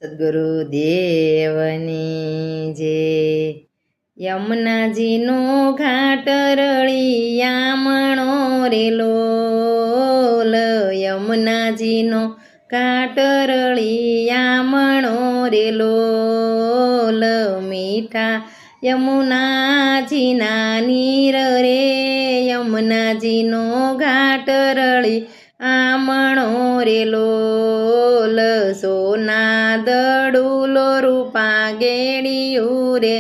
સદગુરુદેવની જે યમુનાજીનો ઘાટ રળિયામણો રે લોલ યમુનાજીનો ઘાટ રળિયામણો રે લોલ મીઠા યમુનાજીના નીર રે યમુનાજીનો ઘાટ રળી આમણો રે લોલ સોના દડુલો રૂપા ગેડિયું રે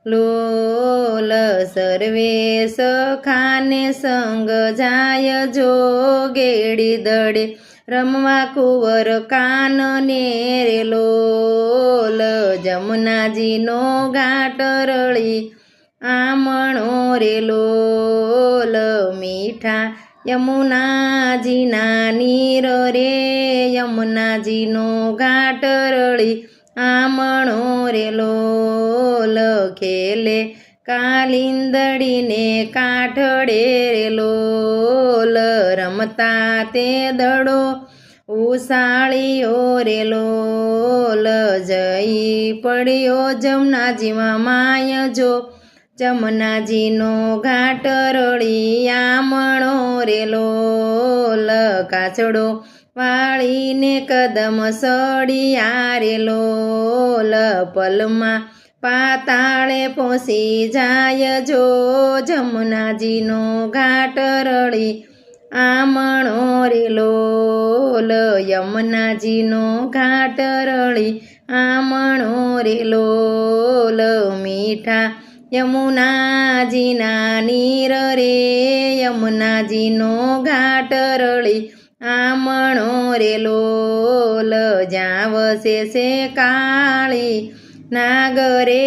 લોલ સર્વે સખાને સંગ જાય જો ગેડી દડે રમવા કુંવર કાનને રે લોલ જમુનાજીનો ઘાટ રળી આમણો રે લોલ મીઠા યમુનાજીના નીર રે યમુનાજીનો ઘાટ રળી આમણો રે લોલ ખેલે કાલિંદડીને કાઠડે રે લોલ રમતા તે દડો ઉસાળ્યો રે લોલ જઈ પડ્યો જમનાજીમાં માય જો જમનાજીનો ઘાટ રળિયામણો રે લોલ કાચડો વાળીને કદમ સળિયા રે લોલ પલમાં પાતાળે પહોંચી જાય જો જમનાજીનો ઘાટ રળી આમણો રે લોલ યમુનાજીનો ઘાટ રળી આમણો રે લોલ મીઠા યમુનાજીના નીર રે યમુનાજીનો ઘાટ રળી આમણો રે લોલ જ્યાં વસે છે કાળી નાગરે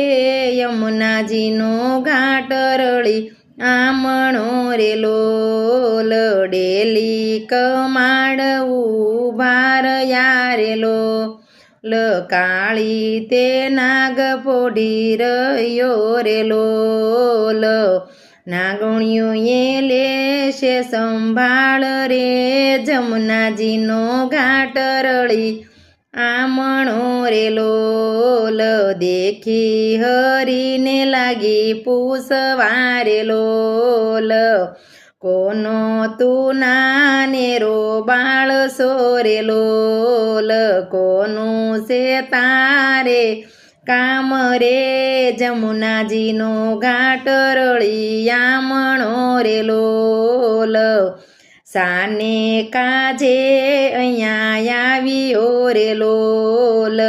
યમુનાજીનો ઘાટ રળી આમણો રે લોલ ડેલી કમાડ ઉભાર યારે લોલ કાળી તે નાગ પોઢી રહ્યો રે લોલ નાગણીઓએ લેશે સંભાળ રે જમનાજીનો ઘાટ રળી આમણો રે લોલ દેખી હરીને લાગી પૂછવા રે લોલ કોનો તું નાનેરો બાળ સોરે લોલ કોનું છે તારે કામ રે જમુનાજીનો ઘાટ રળિયામણો રે લોલ સાને કાજે અહીંયા આવ્યો રે લોલ